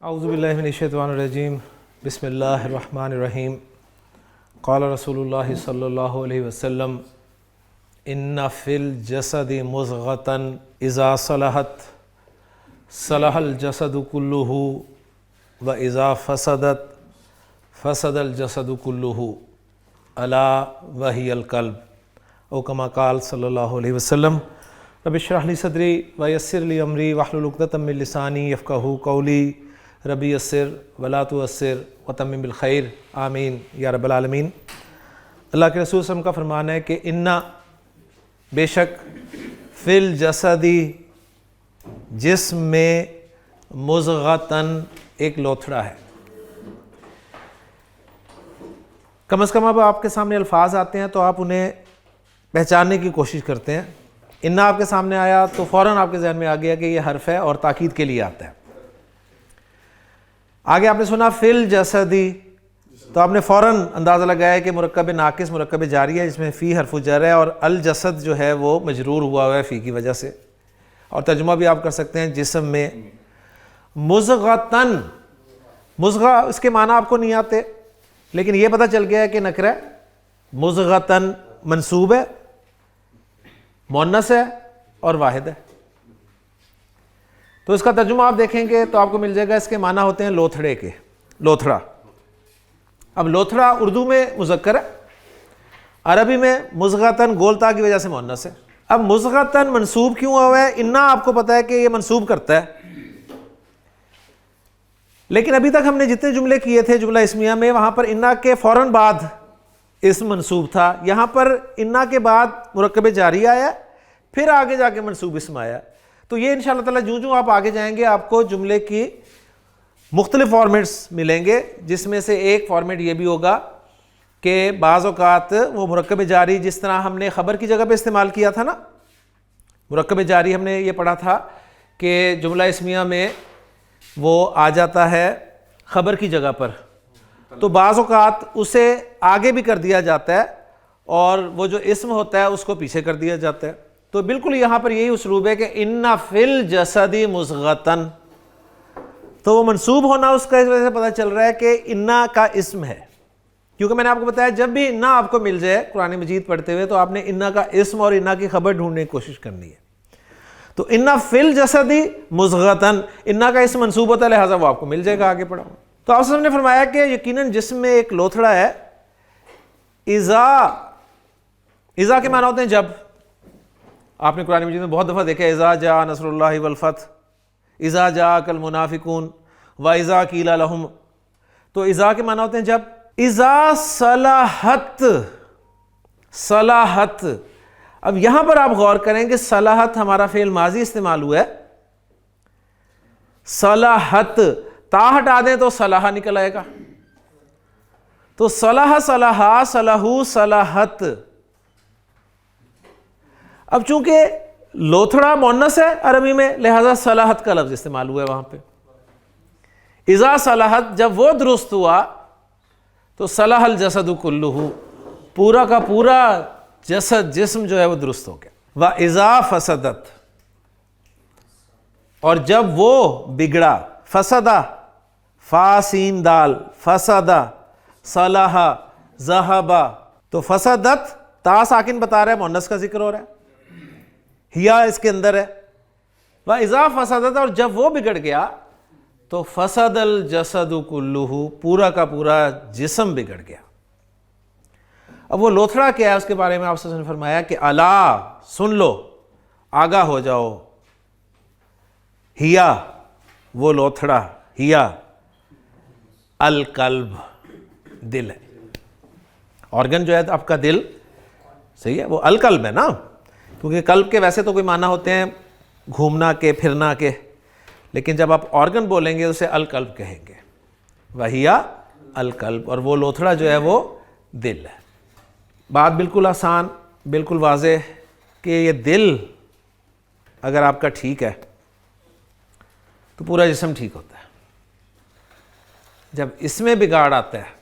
اعوذ باللہ من الشیطان الرجیم بسم اللہ الرحمن الرحیم قال رسول اللہ صلی اللہ علیہ وسلم ان فی الجسد مضغۃ اذا صلحت صلح الجسد کلہ و اذا فسدت فسد الجسد کلہ الا وہی القلب او کما قال صلی اللہ علیہ وسلم رب اشرح لی صدری ویسر لی امری واحلل عقدۃ من لسانی یفقہوا قولی ربی یسر ولا تعسر وتمم بالخیر آمین یا رب العالمین۔ اللہ کے رسول صلی اللہ علیہ وسلم کا فرمان ہے کہ انا بے شک فی الجسدی جسم میں مضغۃً ایک لوتھڑا ہے۔ کم از کم اب آپ کے سامنے الفاظ آتے ہیں تو آپ انہیں پہچاننے کی کوشش کرتے ہیں۔ انا آپ کے سامنے آیا تو فوراً آپ کے ذہن میں آ گیا کہ یہ حرف ہے اور تاکید کے لیے آتا ہے۔ آگے آپ نے سنا فی الجسدی تو آپ نے فوراً اندازہ لگایا کہ مرکب ناقص مرکب جاری ہے جس میں فی حرف جر ہے اور الجسد جو ہے وہ مجرور ہوا ہوا ہے فی کی وجہ سے، اور ترجمہ بھی آپ کر سکتے ہیں جسم میں مضغۃً۔ مضغہ اس کے معنی آپ کو نہیں آتے لیکن یہ پتہ چل گیا ہے کہ نکرہ ہے، مضغۃً منصوب ہے، مؤنث ہے اور واحد ہے۔ تو اس کا ترجمہ آپ دیکھیں گے تو آپ کو مل جائے گا، اس کے معنی ہوتے ہیں لوتھڑے کے، لوتھڑا۔ اب لوتھڑا اردو میں مذکر ہے، عربی میں مضغۃً گولتا کی وجہ سے مؤنث ہے۔ اب مضغۃً منصوب کیوں ہوا ہے؟ انا آپ کو پتہ ہے کہ یہ منصوب کرتا ہے، لیکن ابھی تک ہم نے جتنے جملے کیے تھے جملہ اسمیہ میں وہاں پر انا کے فوراً بعد اسم منصوب تھا، یہاں پر انا کے بعد مرکب جاری آیا پھر آگے جا کے منصوب اسم آیا۔ تو یہ انشاءاللہ تعالیٰ جوں آپ آگے جائیں گے آپ کو جملے کی مختلف فارمیٹس ملیں گے، جس میں سے ایک فارمیٹ یہ بھی ہوگا کہ بعض اوقات وہ مرکب جاری جس طرح ہم نے خبر کی جگہ پہ استعمال کیا تھا نا، مرکب جاری ہم نے یہ پڑھا تھا کہ جملہ اسمیہ میں وہ آ جاتا ہے خبر کی جگہ پر، تو بعض اوقات اسے آگے بھی کر دیا جاتا ہے اور وہ جو اسم ہوتا ہے اس کو پیچھے کر دیا جاتا ہے۔ تو بالکل یہاں پر یہی اسلوب ہے کہ ان فی الجسد مضغۃً، تو وہ منصوب ہونا اس کا اس وجہ سے پتہ چل رہا ہے کہ انا کا اسم ہے، کیونکہ میں نے آپ کو بتایا جب بھی انا آپ کو مل جائے قرآن مجید پڑھتے ہوئے تو آپ نے انا کا اسم اور انا کی خبر ڈھونڈنے کی کوشش کرنی ہے۔ تو انا فی الجسد مضغۃً، انا کا اسم منصوب ہوتا ہے لہٰذا وہ آپ کو مل جائے گا، آگے پڑھا۔ تو آپ نے فرمایا کہ یقیناً جسم میں ایک لوتھڑا ہے، اذا کے معنی ہوتے ہیں جب۔ آپ نے قرآن مجید میں بہت دفعہ دیکھا اذا جاء نصر اللہ والفتح، اذا جاءک المنافقون واذا قیل لہم، تو اذا کے معنی ہوتے ہیں جب۔ اذا صلحت، صلاحت، اب یہاں پر آپ غور کریں کہ صلاحت ہمارا فعل ماضی استعمال ہوا ہے، صلاحت تا ہٹا دیں تو صلاح نکل آئے گا، تو صلاح صلاحا صلاحو صلاحت۔ اب چونکہ لوتھڑا مؤنث ہے عربی میں لہذا صلاحت کا لفظ استعمال ہوا ہے وہاں پہ۔ اذا صلاحت جب وہ درست ہوا تو صلاح الجسد کلہ، پورا کا پورا جسد جسم جو ہے وہ درست ہو گیا۔ واذا فسدت، اور جب وہ بگڑا، فسدہ فا سین دال، فسدہ صلاح ذہبہ، تو فسدت تا ساکن بتا رہا ہے مؤنث کا ذکر ہو رہا ہے، ہیا اس کے اندر ہے۔ وَإِذَا فَسَدَتْ، اور جب وہ بگڑ گیا تو فَسَدَ الْجَسَدُ كُلُّهُ، پورا کا پورا جسم بگڑ گیا۔ اب وہ لوتھڑا کیا ہے اس کے بارے میں آپ سے فرمایا کہ الا، سن لو، آگاہ ہو جاؤ، ہیا وہ لوتھڑا، ہیا القلب، دل ہے۔ آرگن جو ہے آپ کا دل، صحیح ہے، وہ القلب ہے نا، کیونکہ قلب کے ویسے تو کوئی معنی ہوتے ہیں گھومنا کے، پھرنا کے، لیکن جب آپ آرگن بولیں گے اسے القلب کہیں گے، وہیا القلب، اور وہ لوتھڑا جو ہے وہ دل ہے۔ بات بالکل آسان، بالکل واضح کہ یہ دل اگر آپ کا ٹھیک ہے تو پورا جسم ٹھیک ہوتا ہے۔ جب اس میں بگاڑ آتا ہے،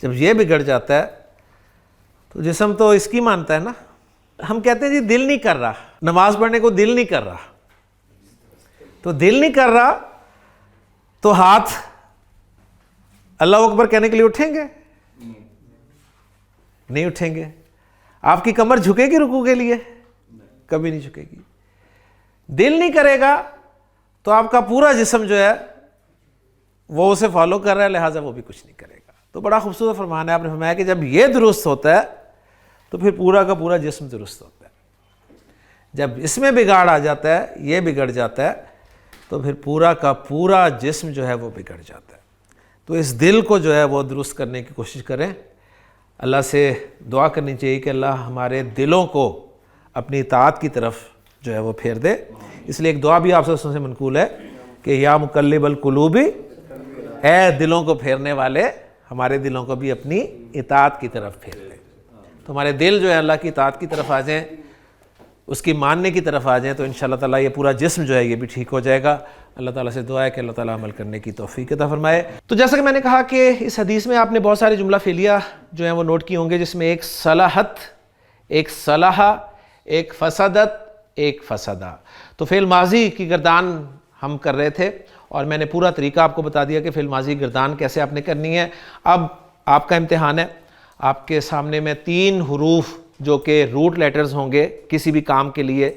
جب یہ بگڑ جاتا ہے تو جسم تو اس کی مانتا ہے نا۔ ہم کہتے ہیں جی دل نہیں کر رہا، نماز پڑھنے کو دل نہیں کر رہا، تو دل نہیں کر رہا تو ہاتھ اللہ اکبر کہنے کے لیے اٹھیں گے؟ نہیں اٹھیں گے. آپ کی کمر جھکے گی رکوع کے لیے؟ کبھی نہیں جھکے گی. دل نہیں کرے گا تو آپ کا پورا جسم جو ہے وہ اسے فالو کر رہا ہے، لہٰذا وہ بھی کچھ نہیں کرے گا. تو بڑا خوبصورت فرمان ہے آپ نے فرمایا کہ جب یہ درست ہوتا ہے تو پھر پورا کا پورا جسم درست ہوتا ہے. جب اس میں بگاڑ آ جاتا ہے، یہ بگڑ جاتا ہے، تو پھر پورا کا پورا جسم جو ہے وہ بگڑ جاتا ہے. تو اس دل کو جو ہے وہ درست کرنے کی کوشش کریں. اللہ سے دعا کرنی چاہیے کہ اللہ ہمارے دلوں کو اپنی اطاعت کی طرف جو ہے وہ پھیر دے. اس لیے ایک دعا بھی آپ سے منقول ہے کہ یا مقلب القلوب، اے دلوں کو پھیرنے والے ہمارے دلوں کو بھی اپنی اطاعت کی طرف پھیر دے. تو ہمارے دل جو ہے اللہ کی اطاعت کی طرف آ جائیں، اس کی ماننے کی طرف آ جائیں، تو انشاءاللہ تعالیٰ یہ پورا جسم جو ہے یہ بھی ٹھیک ہو جائے گا. اللہ تعالیٰ سے دعا ہے کہ اللہ تعالیٰ عمل کرنے کی توفیق عطا فرمائے. تو جیسا کہ میں نے کہا کہ اس حدیث میں آپ نے بہت سارے جملہ فعلیہ جو ہیں وہ نوٹ کی ہوں گے، جس میں ایک صلاحت، ایک صلاحہ، ایک فسدت، ایک فسدہ. تو فعل ماضی کی گردان ہم کر رہے تھے اور میں نے پورا طریقہ آپ کو بتا دیا کہ فعل ماضی گردان کیسے آپ نے کرنی ہے. اب آپ کا امتحان ہے. آپ کے سامنے میں 3 حروف جو کہ روٹ لیٹرز ہوں گے کسی بھی کام کے لیے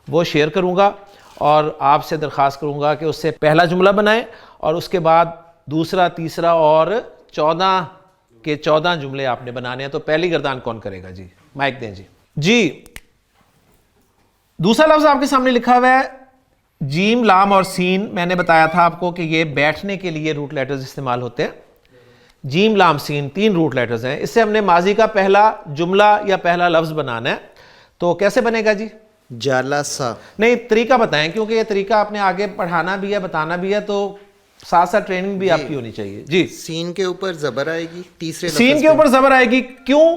وہ شیئر کروں گا اور آپ سے درخواست کروں گا کہ اس سے پہلا جملہ بنائیں اور اس کے بعد دوسرا، تیسرا اور 14 کے 14 جملے آپ نے بنانے ہیں. تو پہلی گردان کون کرے گا؟ جی مائک دیں. جی دوسرا لفظ آپ کے سامنے لکھا ہوا ہے جیم، لام اور سین. میں نے بتایا تھا آپ کو کہ یہ بیٹھنے کے لیے روٹ لیٹرز استعمال ہوتے ہیں. جیم، لام، سین 3 روٹ لیٹرز ہیں. اس سے ہم نے ماضی کا پہلا جملہ یا پہلا لفظ بنانا ہے. تو کیسے بنے گا جی؟ جالسا. نہیں، طریقہ بتائیں کیونکہ یہ طریقہ آپ نے آگے پڑھانا بھی ہے، بتانا بھی ہے، تو ساتھ ساتھ ٹریننگ بھی آپ کی ہونی چاہیے. جی سین کے اوپر زبر آئے گی، تیسرے سین کے اوپر زبر آئے گی. کیوں؟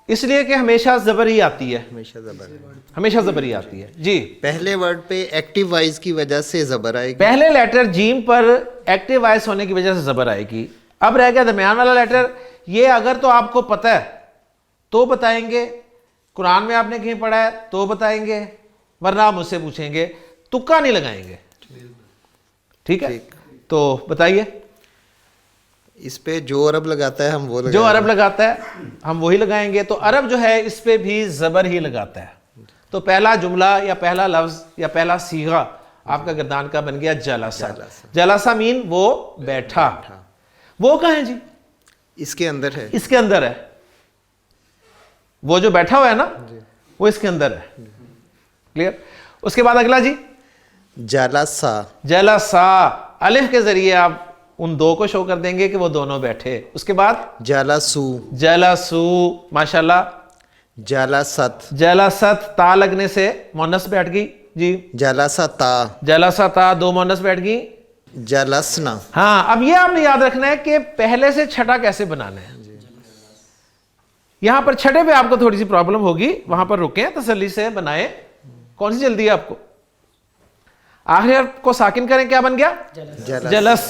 اس لیے کہ ہمیشہ زبر ہی آتی ہے، ہمیشہ زبر ہے. ہمیشہ زبر ہی آتی ہے. جی پہلے ورڈ پہ ایکٹیو وائز کی وجہ سے زبر آئے گی. پہلے لیٹر جیم پر ایکٹیو وائس ہونے کی وجہ سے زبر آئے گی. اب رہ گیا درمیان والا لیٹر. یہ اگر تو آپ کو پتہ ہے تو بتائیں گے، قرآن میں آپ نے کہیں پڑھا ہے تو بتائیں گے، ورنہ آپ مجھ سے پوچھیں گے، تکا نہیں لگائیں گے. ٹھیک ہے، تو بتائیے. اس پہ جو عرب لگاتا ہے ہم وہ لگائیں جو عرب لگاتا ہے ہم وہی لگائیں گے. تو عرب جو ہے اس پہ بھی زبر ہی لگاتا ہے. تو پہلا جملہ یا پہلا لفظ یا پہلا صیغہ آپ کا گردان کا بن گیا جلسہ. جلسہ مین وہ بیٹھا. وہ کہاں ہے جی؟ اس کے اندر ہے. اس کے اندر ہے. وہ جو بیٹھا ہوا ہے نا وہ اس کے اندر ہے. کلیئر؟ اس کے بعد اگلا جی جلسا. جلسا الف کے ذریعے آپ ان 2 کو شو کر دیں گے کہ وہ دونوں بیٹھے. اس کے بعد جلسو. جلسو. ماشاءاللہ. جلست. جلست تا لگنے سے مونس بیٹھ گئی. جی جلستا. جلسا تا 2 مونس بیٹھ گئی. جلسنا. ہاں اب یہ آپ نے یاد رکھنا ہے کہ پہلے سے چھٹا کیسے بنانا ہے. یہاں پر چھٹے پہ آپ کو تھوڑی سی پرابلم ہوگی، وہاں پر رکیں، تسلی سے بنائیں. کون سی جلدی ہے آپ کو؟ آخری حرف کو ساکن کریں. کیا بن گیا؟ جلس.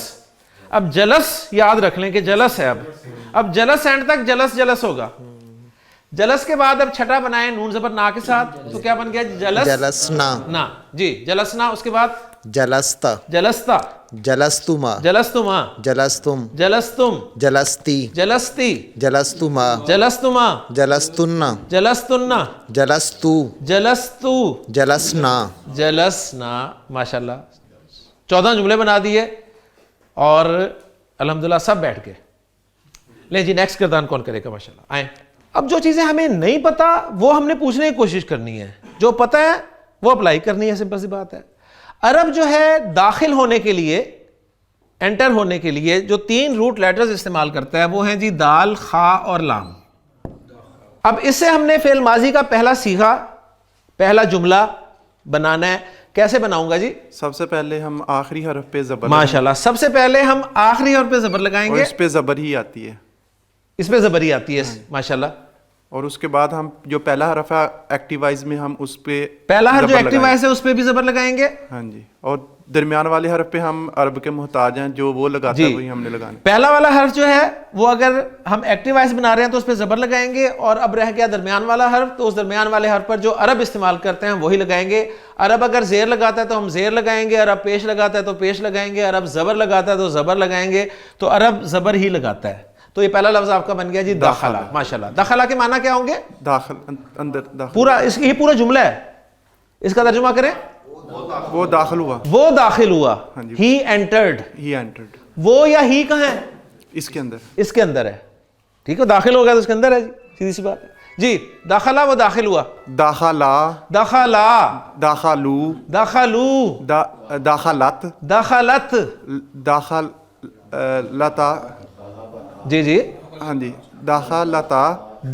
اب جلس یاد رکھ لیں کہ جلس ہے. اب جلس اینڈ تک جلس جلس ہوگا. جلس کے بعد اب چھٹا بنائیں نون زبر نا کے ساتھ، تو کیا بن گیا؟ جلس. جلسنا. نا. جی جلسنا. اس کے بعد جلستا. جلستا. جلستما. جلستما. جلستم. جلستم. جلستی. جلستی. جلستما. جلستما. جلستنا. جلستنا. جلستو. جلستو. جلسنا. جلسنا. ماشاءاللہ 14 جملے بنا دیے اور الحمدللہ سب بیٹھ گئے. لیں جی نیکسٹ گردان کون کرے گا؟ ماشاءاللہ آئیں. اب جو چیزیں ہمیں نہیں پتا وہ ہم نے پوچھنے کی کوشش کرنی ہے، جو پتہ ہے وہ اپلائی کرنی ہے. سمپل سی بات ہے. عرب جو ہے داخل ہونے کے لیے، انٹر ہونے کے لیے جو 3 روٹ لیٹرز استعمال کرتا ہے وہ ہیں جی دال، خا اور لام. اب اس سے ہم نے فعل ماضی کا پہلا صیغہ، پہلا جملہ بنانا ہے. کیسے بناؤں گا جی؟ سب سے پہلے ہم آخری حرف پہ زبر ماشاءاللہ سب سے پہلے ہم آخری حرف پہ زبر لگائیں اور گے. اس پہ زبر ہی آتی ہے. اس پہ زبر ہی آتی ہے. ماشاءاللہ اور اس کے بعد ہم جو پہلا حرف ہے ایکٹیوائز میں ہم اس پہ پہلا حرف جو زبر ایکٹیو لگائیں وائس ہے اس پہ بھی زبر لگائیں گے. ہاں جی. اور درمیان والے حرف پہ ہم عرب کے محتاج ہیں, جو وہ لگاتا ہے وہی ہم نے لگانا. پہلا والا حرف جو ہے وہ اگر ہم ایکٹیو وائس بنا رہے ہیں تو اس پہ زبر لگائیں گے, اور اب رہ گیا درمیان والا حرف, تو اس درمیان والے حرف پر جو عرب استعمال کرتے ہیں وہی لگائیں گے. عرب اگر زیر لگاتا ہے تو ہم زیر لگائیں گے, عرب پیش لگاتا ہے تو پیش لگائیں گے, عرب زبر لگاتا ہے تو زبر لگائیں گے. تو عرب زبر ہی لگاتا ہے. تو یہ پہلا لفظ آپ کا بن گیا جی داخلہ. ماشاءاللہ. داخلہ کے معنی کیا ہوں گے؟ داخل, اندر داخل. پورا یہ پورا جملہ ہے, اس کا ترجمہ کریں. وہ داخل ہوا. وہ داخل ہوا. ہی انٹرڈ. ہی انٹرڈ. وہ یا ہی کہاں ہے؟ اس کے اندر. اس کے اندر ہے. ٹھیک ہے, داخل ہو گیا تو اس کے اندر ہے جی, سیدھی سی بات ہے جی. داخلہ وہ داخل ہوا. داخلہ. داخلہ. داخلو. داخلو. داخلت. داخلت. لتا. جی جی ہاں جی. داخلتا.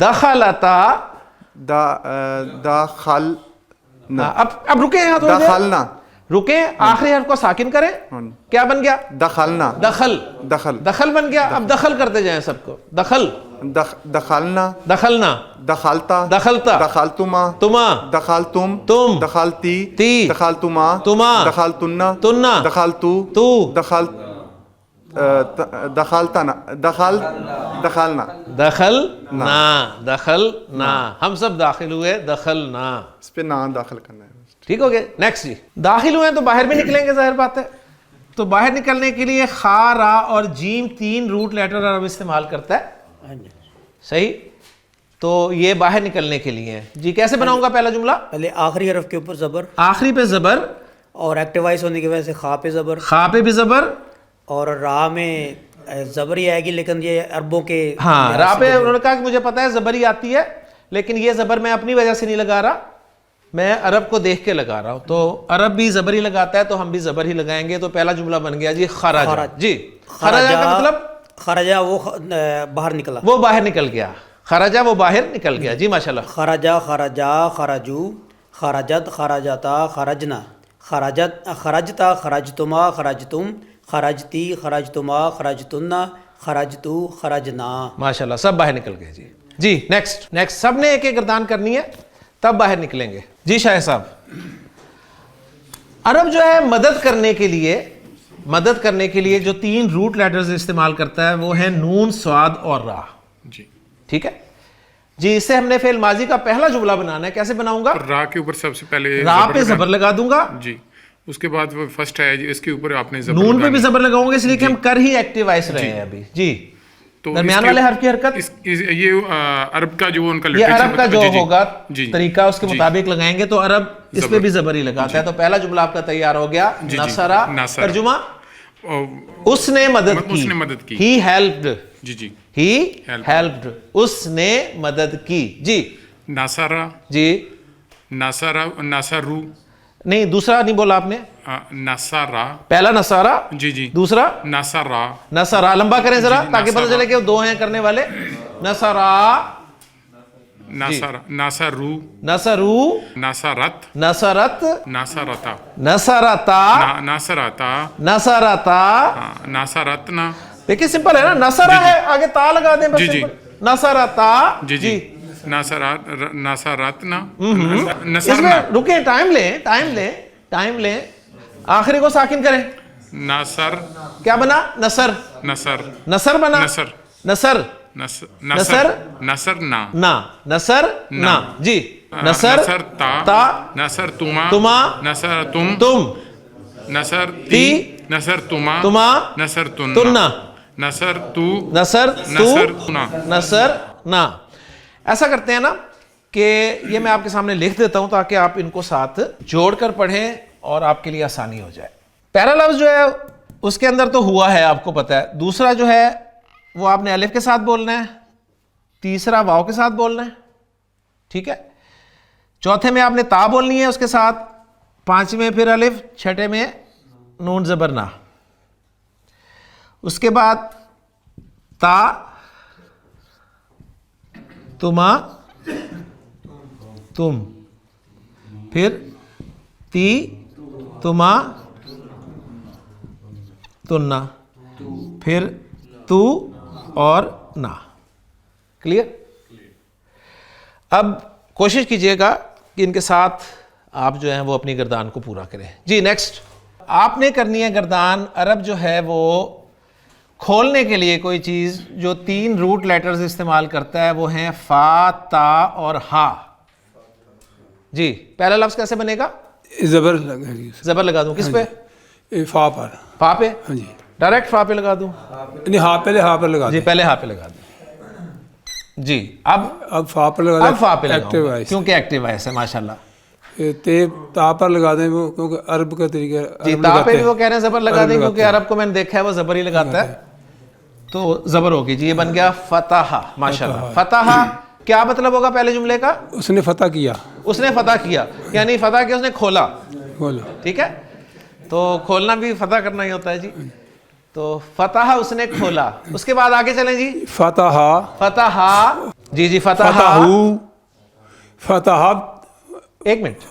دخلتا. داخل. اب رکیں یہاں تھوڑی دیر. داخلنا. رکیں, آخری حرف کو ساکن کریں. کیا بن گیا؟ دخلنا. دخل. دخل. دخل بن گیا. اب دخل کرتے جائیں سب کو. دخل. دخلنا. دخلنا. دخلتا. دخلتا. دخلتما. تما. دخلتم. تم. دخلتی. تی. دخلتما. تما. دخلتنا. تنا. دخلتو. تو. دخلتنا. دخلنا. دخل نا. دخل نا. ہم سب داخل ہوئے. دخل نا. اس پہ نام داخل کرنا ہے. ٹھیک ہو گیا. نیکسٹ جی. داخل ہوئے تو باہر بھی نکلیں گے, ظاہر بات ہے. تو باہر نکلنے کے لیے خا, را اور جیم 3 روٹ لیٹر عرب استعمال کرتا ہے. صحیح. تو یہ باہر نکلنے کے لیے ہیں جی. کیسے بناؤں گا پہلا جملہ؟ پہلے آخری حرف کے اوپر زبر, آخری پہ زبر, اور ایکٹیوائز ہونے کی وجہ سے خا پہ زبر, خا پہ بھی زبر, اور را میں زبر ہی آئے گی, لیکن یہ عربوں کے ہاں را پہ انہوں نے کہا کہ مجھے پتا ہے زبر ہی آتی ہے, لیکن یہ زبر میں اپنی وجہ سے نہیں لگا رہا, میں عرب کو دیکھ کے لگا رہا ہوں. تو عرب بھی زبر ہی لگاتا ہے تو ہم بھی زبر ہی لگائیں گے. تو پہلا جملہ بن گیا جی خرج. جی خرجہ کا مطلب خرجہ وہ باہر نکلا, وہ باہر نکل گیا. خرجہ وہ باہر نکل گیا جی. ماشاءاللہ. خرجہ, خرجا, خرجو, خرجت, خرجتا, خرجنا, خرجت, خرجتا, خرجتما, خرجتم, خرجتی, خرجتما, خرجتنا, خرجتو, خرجنا. ماشاءاللہ سب باہر نکل گئے جی. جی نیکسٹ سب نے ایک ایک گردان کرنی ہے تب باہر نکلیں گے جی. شاہ صاحب, عرب جو ہے مدد کرنے کے لیے جو 3 روٹ لیٹرز استعمال کرتا ہے وہ ہیں نون, صاد اور را. جی ٹھیک ہے جی. اس سے ہم نے فعل ماضی کا پہلا جملہ بنانا ہے. کیسے بناؤں گا؟ را کے اوپر سب سے پہلے را پہ زبر لگا دوں گا. جی. اس کے بعد وہ فرسٹ ہے جی, اس کے اوپر آپ نے زبر نون پہ بھی زبر لگاؤں گے, اس لیے کہ ہم کر ہی ایکٹیو وائس رہے ہیں ابھی جی. تو درمیان والے حرف کی حرکت یہ عرب کا جو ان کا یہ عرب کا جو ہوگا جی طریقہ اس کے مطابق لگائیں گے. تو عرب اس پہ بھی زبر ہی لگاتا ہے. تو پہلا جملہ آپ کا تیار ہو گیا. نصرہ. ترجمہ اس نے مدد کی. ہی ہیلپڈ. جی جی. ہی ہیلپڈ. اس نے مدد کی جی. ناصرہ. جی ناصرو. نہیں دوسرا نہیں بولا آپ نے. نصارہ. پہلا نصارہ. جی جی. دوسرا نصارہ. نصارہ. لمبا کریں ذرا تاکہ پتہ چلے کہ وہ 2 ہیں کرنے والے. نصارہ. ناصرو. نصرو. ناصرت. نصرت. ناصرتا. نصرتا. ناصرتا. نصرتا. ناصرتنا. دیکھیں سمپل ہے نا. نصرہ ہے, آگے تا لگا دیں بس. جی جی. نصرتا. جی جی. ناصرتنا. اس میں رکیں, ٹائم لیں. آخری کو ساکن کریں. ناصر. کیا بنا؟ نصر. نصر بنا. نصر. نصرنا. نصر نا جی. نصر تا. نصر تما. نصر تم. نصر تی. نصر تما. نصر تننا. نصر تو. نصر نا. ایسا کرتے ہیں نا کہ یہ میں آپ کے سامنے لکھ دیتا ہوں تاکہ آپ ان کو ساتھ جوڑ کر پڑھیں اور آپ کے لیے آسانی ہو جائے. پہلا لفظ جو ہے اس کے اندر تو ہوا ہے, آپ کو پتا ہے. دوسرا جو ہے وہ آپ نے الف کے ساتھ بولنا ہے. تیسرا واو کے ساتھ بولنا ہے. ٹھیک ہے. چوتھے میں آپ نے تا بولنی ہے اس کے ساتھ. 5ویں پھر الف. 6 میں نون زبر نا. اس کے بعد تا, تما, تم, پھر تی, تما, تننا, پھر تو اور نا. کلیئر. اب کوشش کیجئے گا کہ ان کے ساتھ آپ جو ہیں وہ اپنی گردان کو پورا کریں. جی نیکسٹ آپ نے کرنی ہے گردان. عرب جو ہے وہ کھولنے کے لیے کوئی چیز جو 3 روٹ لیٹرز استعمال کرتا ہے وہ ہیں فا، تا اور ہا. جی پہلا لفظ کیسے بنے گا؟ زبر لگا دی زبر لگا دوں. کس پہ؟ فا پر. فا پہ؟ ہاں جی. ڈائریکٹ فا پہ لگا دوں؟ نہیں ہا پہلے ہا پر لگا جی دیں. پہلے ہا پہ لگا دوں. جی اب فا پر لگا اب فا پہ ایکٹیو لگاؤں وائس. کیونکہ ایکٹیو وائس ہے ماشاءاللہ. تے تا پر لگا دیں وہ کیونکہ عرب کا طریقہ. جی عرب تا لگاتے پہ بھی ہیں. وہ کہہ رہے ہیں زبر لگا عرب دیں لگاتے کیونکہ عرب کو میں نے دیکھا ہے وہ زبر ہی لگاتا ہے تو زبر ہوگی. جی یہ بن گیا فتح. ماشاءاللہ. فتح کیا مطلب ہوگا پہلے جملے کا؟ اس نے فتح کیا. اس نے فتح کیا یعنی فتح کیا اس نے کھولا. بولو. ٹھیک ہے تو کھولنا بھی فتح کرنا ہی ہوتا ہے. جی تو فتح اس نے کھولا. اس کے بعد آگے چلیں. جی فتح. فتح. جی جی فتح. فتح. ایک منٹ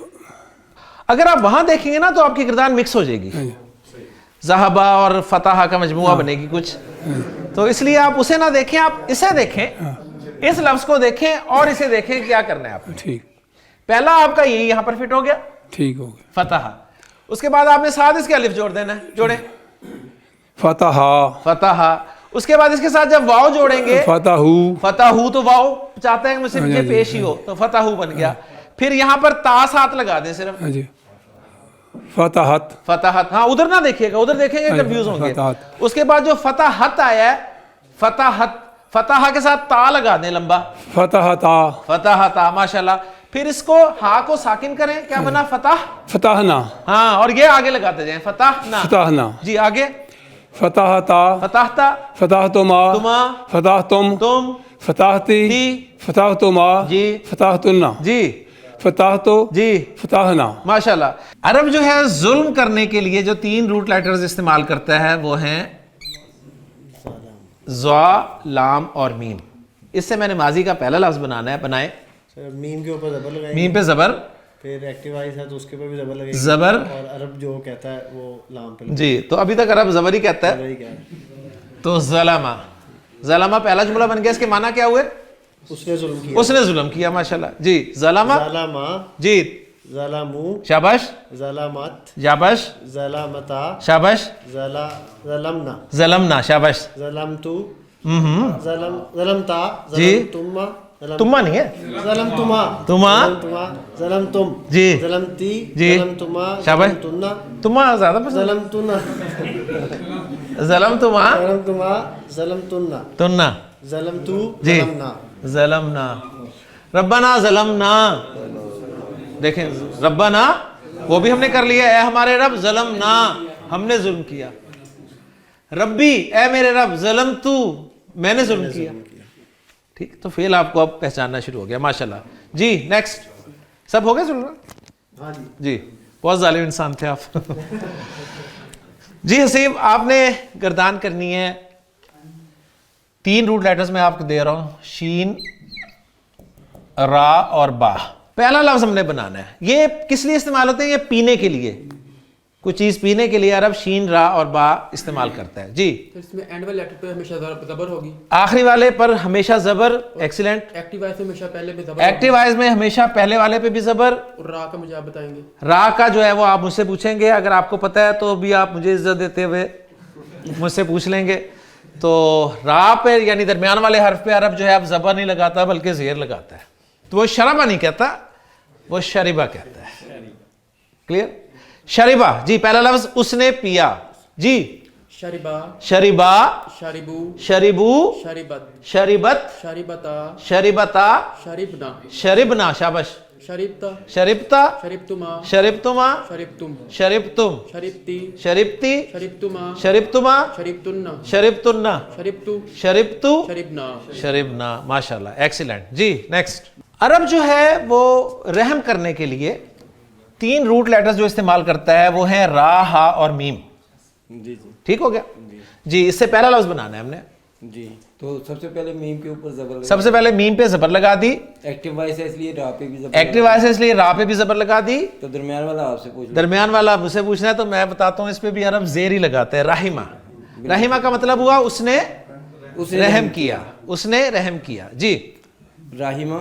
اگر آپ وہاں دیکھیں گے نا تو آپ کی گردان مکس ہو جائے گی. ذہبہ اور فتح کا مجموعہ بنے گی کچھ. تو اس لیے آپ اسے نہ دیکھیں آپ اسے دیکھیں. اس لفظ کو دیکھیں اور اسے دیکھیں کیا کرنا ہے آپ نے. ٹھیک. پہلا آپ کا یہی یہاں پر فٹ ہو گیا ٹھیک ہو گیا. فتح. اس کے بعد آپ نے ساتھ اس کے الف جوڑ دینا ہے. جوڑیں. فتح. فتح. اس کے بعد اس کے ساتھ جب واو جوڑیں گے فتح. فتح تو واو چاہتے ہیں مجھ سے یہ پیش ہی ہو تو فتح بن گیا. پھر یہاں پر تا ساتھ لگا دیں صرف. جی فتحت. فتحت. ہاں ادھر نہ دیکھیے گا ادھر دیکھیں گے کنفیوز ہوں گے. فتحت. اس کے بعد جو فتحت آیا ہے فتحت فتح کے ساتھ تا لگا دیں لمبا. فتحتا. فتحتا. ماشاءاللہ. پھر اس کو ہا کو ساکن کریں کیا بنا؟ فتح. فتحنا. ہاں اور یہ آگے لگاتے جائیں فتحنا. فتحنا. جی آگے. فتحتا. فتحتا. فتحتما. تما. فتحتم. تم. فتحتی. تی. فتحتما. جی. فتحتنا. جی. فتحتو. جی. فتحنا. ماشاءاللہ. عرب جو ہے ظلم کرنے کے لیے جو 3 روٹ لیٹرز استعمال کرتا ہے وہ ہیں زا، لام اور میم. اس سے میں نے ماضی کا پہلا لفظ بنانا ہے. بنائے. میم کے اوپر زبر لگائیں. میم پہ زبر. پھر ایکٹیو وائس ہے تو اس کے اوپر بھی زبر لگائیں. زبر. اور عرب جو کہتا ہے وہ لام پہ. جی تو ابھی تک عرب زبر ہی کہتا ہے. تو ظلمہ. ظلمہ پہلا جملہ بن گیا. اس کے معنی کیا ہوئے؟ اس نے ظلم کیا. اس نے ظلم کیا. ماشاءاللہ. جی ظلمہ. ظلما. جی ظلمو. شاباش. ظلمت. شاباش. ظلمتا. شاباش. ظلمنا. ظلمنا. شاباش. ظلمتو. ظلمتا. جی. ظلمتما. تما نہیں ہے. ظلمتما. تما. ظلمتم. جی. ظلمتی. جی. ظلمتما. شاباش. ظلمتنا. تما زیادہ پسند. ظلمتنا. ظلمتما. ظلمتما. ظلمتنا. تننا. ظلمتو. جی. ظلمنا. ظلمنا. ربنا ظلمنا. دیکھیں ربنا وہ بھی ہم نے کر لیا. اے ہمارے رب ظلمنا ہم نے ظلم کیا. ربی اے میرے رب ظلمتو میں نے ظلم کیا. ٹھیک تو فعل آپ کو اب پہچاننا شروع ہو گیا. ماشاءاللہ. جی نیکسٹ. سب ہو گئے سننا؟ جی بہت ظالم انسان تھے آپ. جی حسیب آپ نے گردان کرنی ہے. 3 روٹ لیٹرز میں آپ کو دے رہا ہوں شین، را اور با. پہلا لفظ ہم نے بنانا ہے. یہ کس لیے استعمال ہوتے ہیں؟ یہ پینے کے لیے. کوئی چیز پینے کے لیے عرب شین، را اور با استعمال کرتا ہے. جی اس میں اینڈ والے لیٹر پہ ہمیشہ زبر ہوگی. آخری والے پر ہمیشہ زبر. ایکسیلنٹ. ایکٹیو وائس میں ہمیشہ پہلے پہ زبر. ایکٹیو وائز میں ہمیشہ پہلے والے پہ بھی زبر. اور را کا مجھے آپ بتائیں گے. را کا جو ہے وہ آپ مجھ سے پوچھیں گے. اگر آپ کو پتہ ہے تو بھی آپ مجھے عزت دیتے ہوئے مجھ سے پوچھ لیں گے. تو را پہ یعنی درمیان والے حرف پہ عرب جو ہے اب زبر نہیں لگاتا بلکہ زیر لگاتا ہے. تو وہ شربہ نہیں کہتا وہ شریبہ کہتا ہے. کلیئر؟ شریبہ. جی پہلا لفظ اس نے پیا. جی شریبا. شریبا. شریبو. شریبو. شریبت. شریبت. شریبتا. شریبتا. شریبنا. شریبنا. شابش. شریبتا. شریبتا. شریبتما. شریبتما. شریبتم. شریبتم. شریبتی. شریبتی. شریبتما. شریبتما. شریبتننا. شریبتننا. شریبتو. شریبتو. شریبنا. شریبنا. ماشاءاللہ ایکسیلنٹ. جی نیکسٹ. عرب جو ہے وہ رحم کرنے کے لیے 3 روٹ لیٹرز جو استعمال کرتا ہے وہ ہیں را، ہا اور میم. جی جی ٹھیک ہو گیا. جی اس سے پہلا لفظ بنانا ہے ہم نے. جی. تو سب سے پہلے میم کے اوپر زبر لگا. سب سے پہلے میم پہ زبر لگا دی. ایکٹیو وائس ہے اس لیے را پہ بھی زبر. ایکٹیو وائس ہے اس لیے را پہ بھی زبر لگا دی. تو درمیان والا آپ سے پوچھ لو. درمیان والا مجھ سے پوچھنا ہے تو میں بتاتا ہوں. اس پہ بھی عرب زیر ہی لگاتے ہیں. رحمہ. رحمہ کا مطلب ہوا اس نے رحم کیا. اس نے رحم کیا. جی راہیمہ.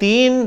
3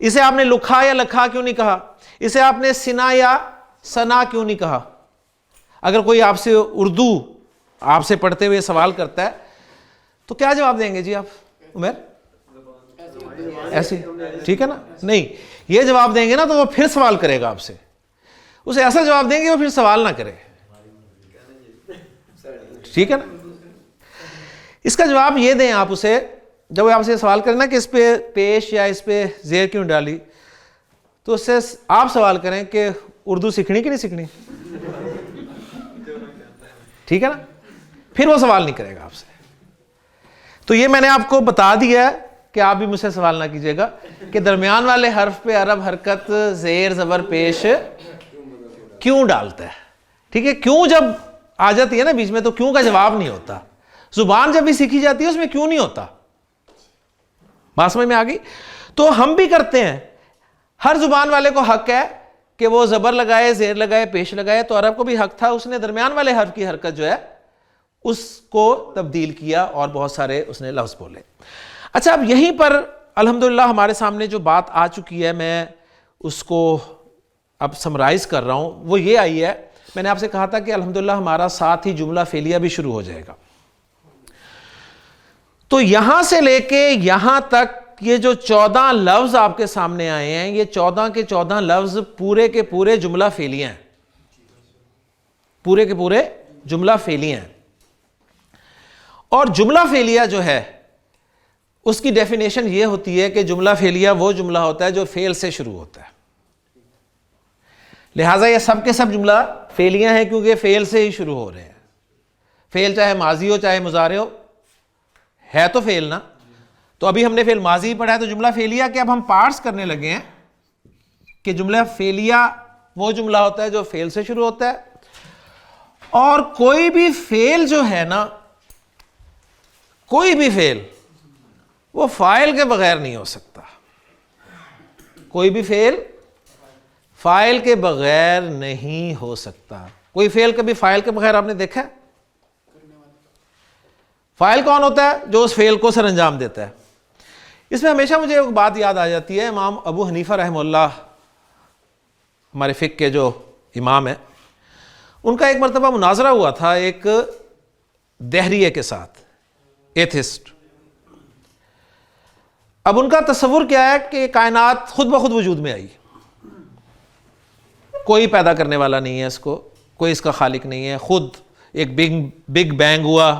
اسے آپ نے لکھا یا لکھا کیوں نہیں کہا؟ اسے آپ نے سنا یا سنا کیوں نہیں کہا؟ اگر کوئی آپ سے اردو آپ سے پڑھتے ہوئے سوال کرتا ہے تو کیا جواب دیں گے جی آپ عمر؟ ایسے، ٹھیک ہے نا؟ نہیں، یہ جواب دیں گے نا تو وہ پھر سوال کرے گا آپ سے، اسے ایسا جواب دیں گے وہ پھر سوال نہ کرے، ٹھیک ہے نا؟ اس کا جواب یہ دیں آپ اسے، جب وہ آپ سے سوال کریں نا کہ اس پہ پیش یا اس پہ زیر کیوں ڈالی، تو اس سے آپ سوال کریں کہ اردو سیکھنی کہ نہیں سیکھنی، ٹھیک ہے نا؟ پھر وہ سوال نہیں کرے گا آپ سے۔ تو یہ میں نے آپ کو بتا دیا ہے کہ آپ بھی مجھ سے سوال نہ کیجیے گا کہ درمیان والے حرف پہ عرب حرکت زیر زبر پیش کیوں ڈالتا ہے، ٹھیک ہے؟ کیوں جب آ جاتی ہے نا بیچ میں تو کیوں کا جواب نہیں ہوتا، زبان جب بھی سیکھی جاتی ہے اس میں کیوں نہیں ہوتا، بات سمجھ میں آ گئی؟ تو ہم بھی کرتے ہیں، ہر زبان والے کو حق ہے کہ وہ زبر لگائے، زیر لگائے، پیش لگائے، تو عرب کو بھی حق تھا، اس نے درمیان والے حرف کی حرکت جو ہے اس کو تبدیل کیا اور بہت سارے اس نے لفظ بولے۔ اچھا، اب یہیں پر الحمدللہ ہمارے سامنے جو بات آ چکی ہے، میں اس کو اب سمرائز کر رہا ہوں، وہ یہ آئی ہے، میں نے آپ سے کہا تھا کہ الحمدللہ ہمارا ساتھ ہی جملہ فعلیہ بھی شروع ہو جائے گا۔ تو یہاں سے لے کے یہاں تک یہ جو 14 لفظ آپ کے سامنے آئے ہیں، یہ 14 کے 14 لفظ پورے کے پورے جملہ فعلیہ ہیں، پورے کے پورے جملہ فعلیہ ہیں۔ اور جملہ فعلیہ جو ہے اس کی ڈیفینیشن یہ ہوتی ہے کہ جملہ فعلیہ وہ جملہ ہوتا ہے جو فعل سے شروع ہوتا ہے، لہٰذا یہ سب کے سب جملہ فعلیہ ہیں کیونکہ فعل سے ہی شروع ہو رہے ہیں۔ فعل چاہے ماضی ہو چاہے مضارع ہو، ہے تو فعل نا، تو ابھی ہم نے فعل ماضی پڑھا ہے تو جملہ فعلیہ کے اب ہم پارٹس کرنے لگے ہیں کہ جملہ فعلیہ وہ جملہ ہوتا ہے جو فعل سے شروع ہوتا ہے، اور کوئی بھی فعل جو ہے نا، کوئی بھی فعل وہ فاعل کے بغیر نہیں ہو سکتا، کوئی بھی فعل فاعل کے بغیر نہیں ہو سکتا۔ کوئی فعل کبھی فاعل کے بغیر آپ نے دیکھا ہے؟ فاعل کون ہوتا ہے؟ جو اس فعل کو سر انجام دیتا ہے۔ اس میں ہمیشہ مجھے ایک بات یاد آ جاتی ہے، امام ابو حنیفہ رحمہ اللہ ہمارے فقہ کے جو امام ہیں، ان کا ایک مرتبہ مناظرہ ہوا تھا ایک دہریے کے ساتھ، ایتھسٹ۔ اب ان کا تصور کیا ہے کہ کائنات خود بخود وجود میں آئی، کوئی پیدا کرنے والا نہیں ہے اس کو، کوئی اس کا خالق نہیں ہے، خود ایک بگ بینگ ہوا،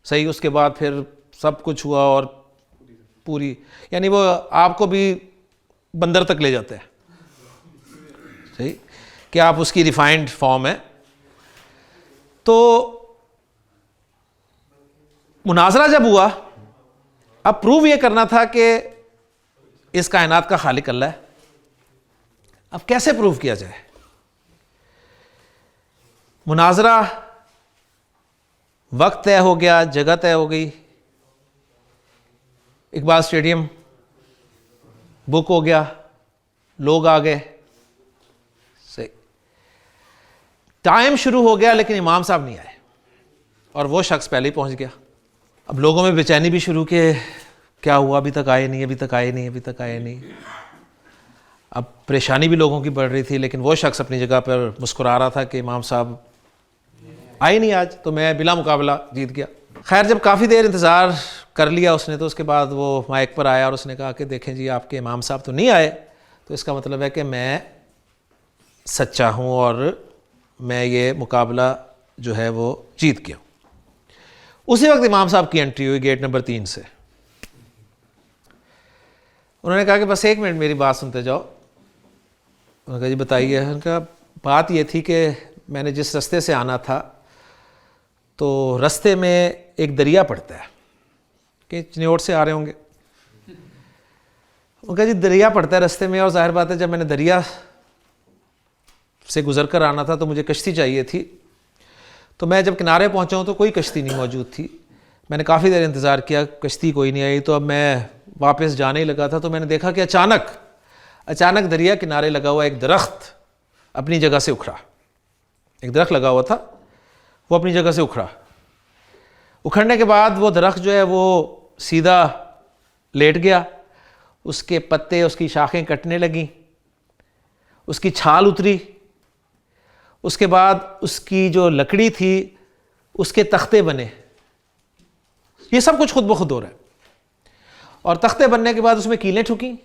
صحیح، اس کے بعد پھر سب کچھ ہوا اور پوری، یعنی وہ آپ کو بھی بندر تک لے جاتا ہے، صحیح، کہ آپ اس کی ریفائنڈ فارم ہے۔ تو مناظرہ جب ہوا، اب پروو یہ کرنا تھا کہ اس کائنات کا خالق اللہ ہے۔ اب کیسے پروو کیا جائے؟ مناظرہ، وقت طے ہو گیا، جگہ طے ہو گئی، اقبال اسٹیڈیم بک ہو گیا، لوگ آ گئے، صحیح، ٹائم شروع ہو گیا لیکن امام صاحب نہیں آئے اور وہ شخص پہلے ہی پہنچ گیا۔ اب لوگوں میں بے چینی بھی شروع کہ کیا ہوا، ابھی تک آئے نہیں، ابھی تک آئے نہیں، ابھی تک آئے نہیں۔ اب پریشانی بھی لوگوں کی بڑھ رہی تھی، لیکن وہ شخص اپنی جگہ پر مسکرا رہا تھا کہ امام صاحب آئے نہیں آج، تو میں بلا مقابلہ جیت گیا۔ خیر، جب کافی دیر انتظار کر لیا اس نے تو اس کے بعد وہ مائک پر آیا اور اس نے کہا کہ دیکھیں جی، آپ کے امام صاحب تو نہیں آئے، تو اس کا مطلب ہے کہ میں سچا ہوں اور میں یہ مقابلہ جو ہے وہ جیت گیا ہوں۔ اسی وقت امام صاحب کی انٹری ہوئی گیٹ نمبر 3 سے۔ انہوں نے کہا کہ بس 1 منٹ میری بات سنتے جاؤ۔ انہوں نے کہا جی بتائیے۔ انہوں نے کہا بات یہ تھی کہ میں نے جس رستے سے آنا تھا تو رستے میں ایک دریا پڑتا ہے، کہ چنیوٹ سے آ رہے ہوں گے۔ انہوں نے کہا جی دریا پڑتا ہے رستے میں، اور ظاہر بات ہے جب میں نے دریا سے گزر کر آنا تھا تو مجھے کشتی چاہیے تھی، تو میں جب کنارے پہنچا ہوں تو کوئی کشتی نہیں موجود تھی۔ میں نے کافی دیر انتظار کیا، کشتی کوئی نہیں آئی، تو اب میں واپس جانے ہی لگا تھا تو میں نے دیکھا کہ اچانک دریا کنارے لگا ہوا ایک درخت اپنی جگہ سے اکھڑا۔ ایک درخت لگا ہوا تھا، وہ اپنی جگہ سے اکھڑا۔ اکھڑنے کے بعد وہ درخت جو ہے وہ سیدھا لیٹ گیا، اس کے پتے اس کی شاخیں کٹنے لگیں، اس کی چھال اتری، اس کے بعد اس کی جو لکڑی تھی اس کے تختے بنے. یہ سب کچھ خود بخود ہو رہا ہے. اور تختے بننے کے بعد اس میں کیلیں ٹھکیں،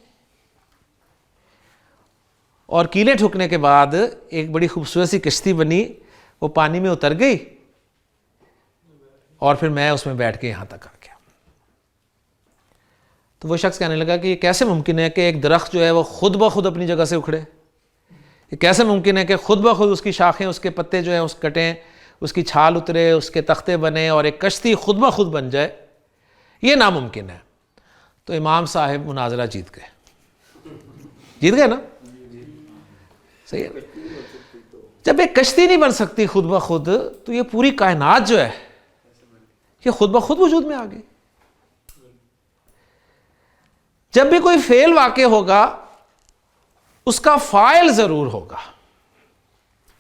اور کیلیں ٹھکنے کے بعد ایک بڑی خوبصورت سی کشتی بنی، وہ پانی میں اتر گئی، اور پھر میں اس میں بیٹھ کے یہاں تک آ گیا. تو وہ شخص کہنے لگا کہ یہ کیسے ممکن ہے کہ ایک درخت جو ہے وہ خود بخود اپنی جگہ سے اکھڑے؟ یہ کیسے ممکن ہے کہ خود بخود اس کی شاخیں اس کے پتے جو ہیں اس کٹیں، اس کی چھال اترے، اس کے تختے بنے، اور ایک کشتی خود بخود بن جائے؟ یہ ناممکن ہے. تو امام صاحب مناظرہ جیت گئے نا؟ صحیح ہے. جب ایک کشتی نہیں بن سکتی خود بخود، تو یہ پوری کائنات جو ہے یہ خود بخود وجود میں آ گئی. جب بھی کوئی فعل واقع ہوگا اس کا فاعل ضرور ہوگا،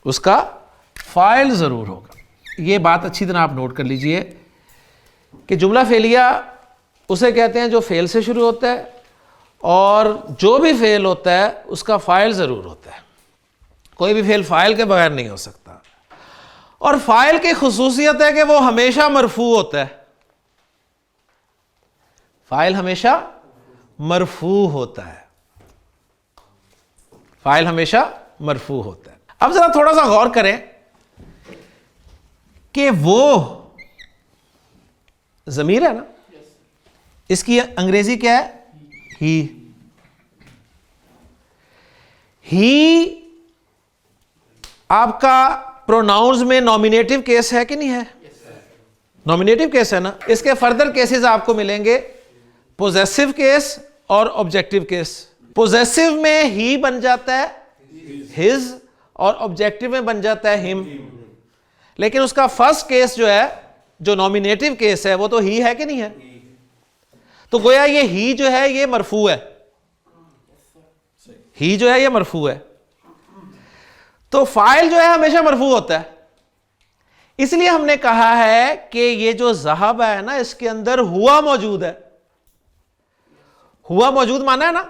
اس کا فاعل ضرور ہوگا. یہ بات اچھی طرح آپ نوٹ کر لیجئے کہ جملہ فعلیہ اسے کہتے ہیں جو فعل سے شروع ہوتا ہے، اور جو بھی فعل ہوتا ہے اس کا فاعل ضرور ہوتا ہے. کوئی بھی فعل فاعل کے بغیر نہیں ہو سکتا. اور فاعل کی خصوصیت ہے کہ وہ ہمیشہ مرفوع ہوتا ہے. فاعل ہمیشہ مرفوع ہوتا ہے. فاعل ہمیشہ مرفوع ہوتا ہے. اب ذرا تھوڑا سا غور کریں کہ وہ ضمیر ہے نا، اس کی انگریزی کیا ہے؟ ہی آپ کا پروناؤنز میں نومینیٹو کیس ہے کہ نہیں ہے؟ نومینیٹو کیس ہے نا. اس کے فردر کیسز آپ کو ملیں گے پوزیسو کیس اور آبجیکٹو کیس. پوزیسو میں ہی بن جاتا ہے ہز، اور آبجیکٹو میں بن جاتا ہے ہم. لیکن اس کا فرسٹ کیس جو ہے، جو نومینیٹو کیس ہے، وہ تو ہی ہے کہ نہیں ہے؟ تو گویا یہ ہی جو ہے یہ مرفوع ہے. ہی جو ہے یہ مرفوع ہے. تو فاعل جو ہے ہمیشہ مرفوع ہوتا ہے. اس لیے ہم نے کہا ہے کہ یہ جو ذہب ہے نا، اس کے اندر ہوا موجود ہے. ہوا موجود مانا ہے نا،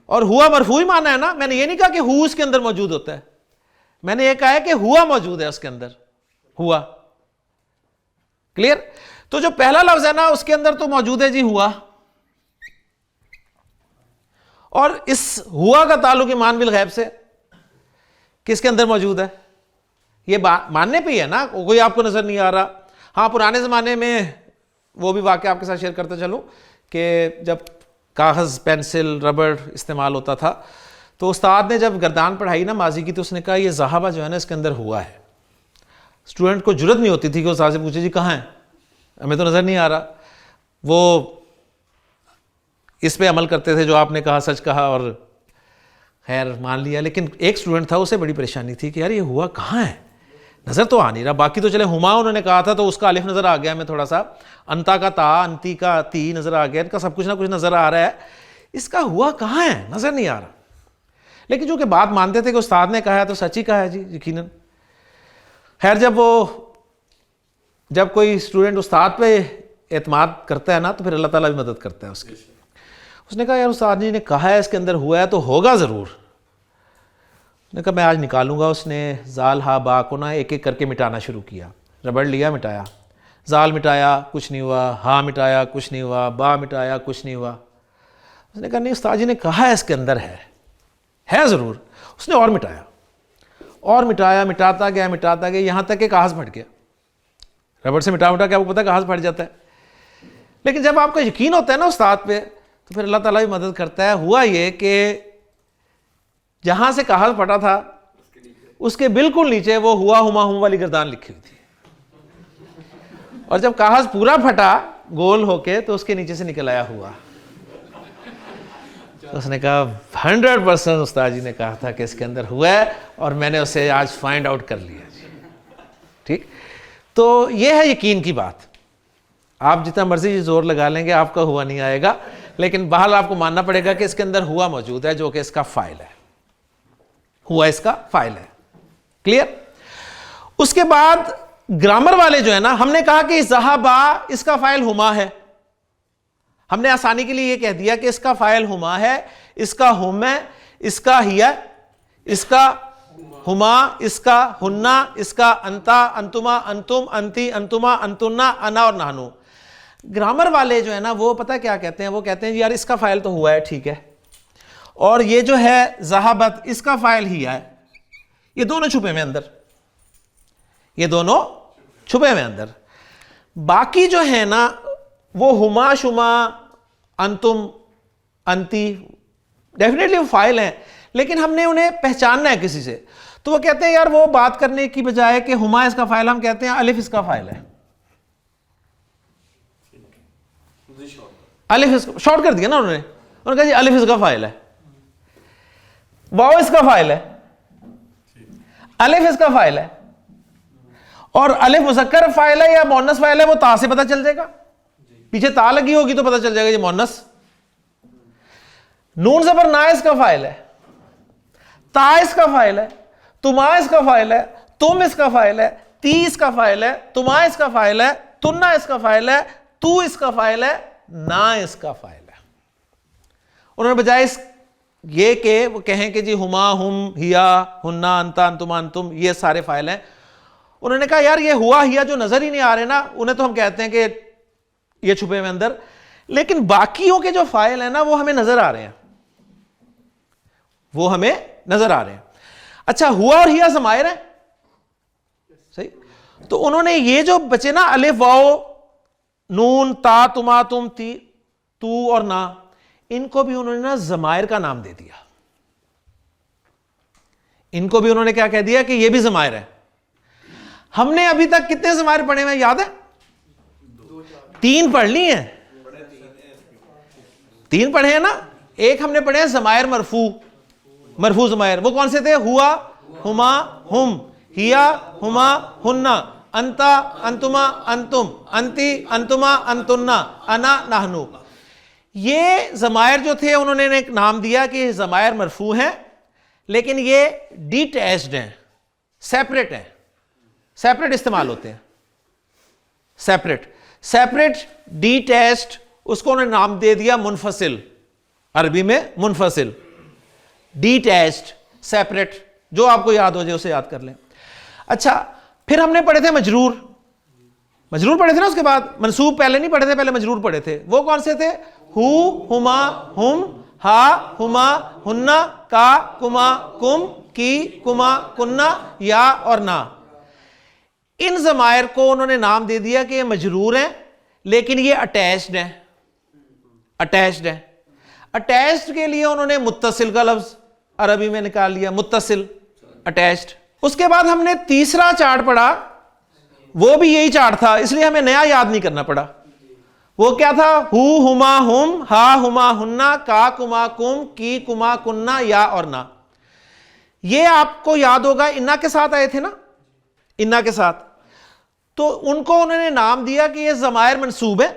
اور ہوا مرفوع مانا ہے نا. میں نے یہ نہیں کہا کہ ہو اس کے اندر موجود ہوتا ہے، میں نے یہ کہا ہے کہ ہوا موجود ہے اس کے اندر. ہوا کلیئر؟ تو جو پہلا لفظ ہے نا اس کے اندر تو موجود ہے جی ہوا، اور اس ہوا کا تعلق ایمان بالغیب سے کس کے اندر موجود ہے؟ یہ ماننے پہ ہی ہے نا، کوئی آپ کو نظر نہیں آ رہا. ہاں پرانے زمانے میں وہ بھی واقعہ آپ کے ساتھ شیئر کرتا چلوں کہ جب کاغذ، پینسل، ربڑ استعمال ہوتا تھا تو استاد نے جب گردان پڑھائی نا ماضی کی، تو اس نے کہا یہ ذہبہ جو ہے نا اس کے اندر ہوا ہے. اسٹوڈنٹ کو جرت نہیں ہوتی تھی کہ وہ استاد سے پوچھے جی کہاں ہے، ہمیں تو نظر نہیں آ رہا. وہ اس پہ عمل کرتے تھے جو آپ نے کہا، سچ کہا، اور خیر مان لیا. لیکن ایک اسٹوڈنٹ تھا، اسے بڑی پریشانی تھی کہ یار یہ ہوا کہاں ہے، نظر تو آ نہیں رہا. باقی تو چلے ہما انہوں نے کہا تھا تو اس کا الف نظر آ گیا ہمیں تھوڑا سا، انتا کا تا، انتی کا تی نظر آ گیا، ان کا سب کچھ نہ کچھ نظر آ رہا ہے. اس کا ہوا کہاں ہے نظر نہیں آ رہا. لیکن جو کہ بات مانتے تھے کہ استاد نے کہا ہے تو سچ ہی کہا ہے جی یقیناً. خیر جب کوئی اسٹوڈنٹ استاد پہ اعتماد کرتا ہے نا تو پھر اللہ تعالیٰ بھی مدد کرتا ہے اس کی. اس نے کہا یار استاد جی نے کہا ہے اس کے اندر ہوا ہے تو ہوگا ضرور. اس نے کہا میں آج نکالوں گا. اس نے زال ہا با کو نا ایک ایک کر کے مٹانا شروع کیا. ربڑ لیا، مٹایا. زال مٹایا، کچھ نہیں ہوا. ہا مٹایا، کچھ نہیں ہوا. با مٹایا، کچھ نہیں ہوا. اس نے کہا نہیں استاد جی نے کہا ہے اس کے اندر ہے ضرور. اس نے اور مٹایا اور مٹایا، مٹاتا گیا یہاں تک کہ کاغذ پھٹ گیا. ربڑ سے مٹا کے آپ کو پتا ہے کاغذ پھٹ جاتا ہے. لیکن جب آپ کو یقین ہوتا ہے نا استاد پہ تو پھر اللہ تعالیٰ بھی مدد کرتا ہے. ہوا یہ کہ جہاں سے کاغذ پھٹا تھا اس کے بالکل نیچے وہ ہوا ہما ہم والی گردان لکھی ہوئی تھی، اور جب کاغذ پورا پھٹا گول ہو کے تو اس کے نیچے سے نکل آیا ہوا. اس نے کہا 100% استاد جی نے کہا تھا کہ اس کے اندر ہوا ہے، اور میں نے اسے آج فائنڈ آؤٹ کر لیا. ٹھیک، تو یہ ہے یقین کی بات. آپ جتنا مرضی زور لگا لیں گے آپ کا ہوا نہیں آئے گا، لیکن بہرحال آپ کو ماننا پڑے گا کہ اس کے اندر ہوا موجود ہے جو کہ اس کا فاعل ہے. ہوا اس کا فاعل ہے. کلیئر؟ اس کے بعد گرامر والے جو ہے نا، ہم نے کہا کہ ذہبا اس کا فاعل ہما ہے. ہم نے آسانی کے لیے یہ کہہ دیا کہ اس کا فاعل ہما ہے, اس کا ہم ہے, اس کا ہی ہے, اس کا ہما, اس کا ہننا, اس کا انتا, انتما, انتم, انتی, انتما, انتنا, انا اور نحنو. گرامر والے جو ہے نا وہ پتہ کیا کہتے ہیں, وہ کہتے ہیں یار اس کا فاعل تو ہوا ہے, ٹھیک ہے, اور یہ جو ہے ذہبت اس کا فاعل ہی ہے, یہ دونوں چھپے میں اندر, یہ دونوں چھپے میں اندر. باقی جو ہے نا وہ ہما, شما, انتم, انتی ڈیفینیٹلی وہ فاعل ہیں, لیکن ہم نے انہیں پہچاننا ہے کسی سے. تو وہ کہتے ہیں یار وہ بات کرنے کی بجائے کہ ہما اس کا فاعل, ہم کہتے ہیں الف اس کا فاعل ہے. الف اس کو شارٹ کر دیا نا انہوں نے کہا جی الف اس کا فاعل ہے, واو اس کا فاعل ہے, الف اس کا فاعل ہے, اور الف مذکر فاعل ہے یا مؤنث فاعل ہے وہ تا سے پتہ چل جائے گا, پیچھے تا لگی ہوگی تو پتہ چل جائے گا یہ مؤنث. نون زبر نا اس کا فاعل ہے, تا اس کا فاعل ہے, تما اس کا فاعل ہے, تم اس کا فاعل ہے, تی اس کا فاعل ہے, تما اس کا فاعل ہے, تنا اس کا فاعل ہے, تو اس کا فاعل ہے, نا اس کا فاعل ہے. انہوں نے بجائے یہ کہ وہ کہیں کہ جی ہما, ہم, ہیا, ہننا, انتا, انتما, انتم یہ سارے فاعل ہیں, انہوں نے کہا یار یہ ہوا ہیا جو نظر ہی نہیں آ رہے نا, انہیں تو ہم کہتے ہیں کہ یہ چھپے میں اندر, لیکن باقیوں کے جو فاعل ہیں نا وہ ہمیں نظر آ رہے ہیں, وہ ہمیں نظر آ رہے ہیں. اچھا ہوا اور ہیا ضمائر ہیں, صحیح, تو انہوں نے یہ جو بچے نا الف, واو, نون, تا, تما, تم, تی, تو اور نا, ان کو بھی انہوں نے نا ضمائر کا نام دے دیا. ان کو بھی انہوں نے کیا کہہ دیا کہ یہ بھی ضمائر ہے. ہم نے ابھی تک کتنے ضمائر پڑھے ہوئے یاد ہے؟ 3 پڑھ لی ہیں, 3 پڑھے ہیں نا. ایک ہم نے پڑھے ہیں ضمائر مرفوع, مرفوع ضمائر, وہ کون سے تھے؟ ہوا, ہما, ہم, ہیا, ہما, ہننا, انتا, انتما, انتم, انتی, انتما, انتنا, انا, نحنو. یہ ضمائر جو تھے انہوں نے ایک نام دیا کہ یہ ضمائر مرفوع ہیں, لیکن یہ ڈیٹیچڈ ہیں, سیپریٹ ہیں, سیپریٹ استعمال ہوتے ہیں, سیپریٹ ڈیٹیچڈ, اس کو انہوں نے نام دے دیا منفصل, عربی میں منفصل, ڈیٹیچڈ, سیپریٹ, جو آپ کو یاد ہو جائے اسے یاد کر لیں. اچھا پھر ہم نے پڑھے تھے مجرور, مجرور پڑھے تھے نا, اس کے بعد منصوب پہلے نہیں پڑھے تھے, پہلے مجرور پڑھے تھے. وہ کون سے تھے؟ ہو, ہما, ہم, ہا, ہما, ہننا, کا, کما, کم, کی, کما, کننا, یا اور نا. ان ضمائر کو انہوں نے نام دے دیا کہ یہ مجرور ہیں, لیکن یہ اٹیچڈ ہیں, اٹیچڈ ہیں. اٹیچڈ کے لیے انہوں نے متصل کا لفظ عربی میں نکال لیا, متصل, اٹیچڈ. اس کے بعد ہم نے تیسرا چارٹ پڑھا, وہ بھی یہی چارٹ تھا, اس لیے ہمیں نیا یاد نہیں کرنا پڑا. وہ کیا تھا؟ ہو, ہما, ہم, ہا, ہما, ہننا, کا, کما, کم, کی, کما, کننا, یا اور نا. یہ آپ کو یاد ہوگا انا کے ساتھ آئے تھے نا, انا کے ساتھ. تو ان کو انہوں نے نام دیا کہ یہ ضمائر منصوب ہیں,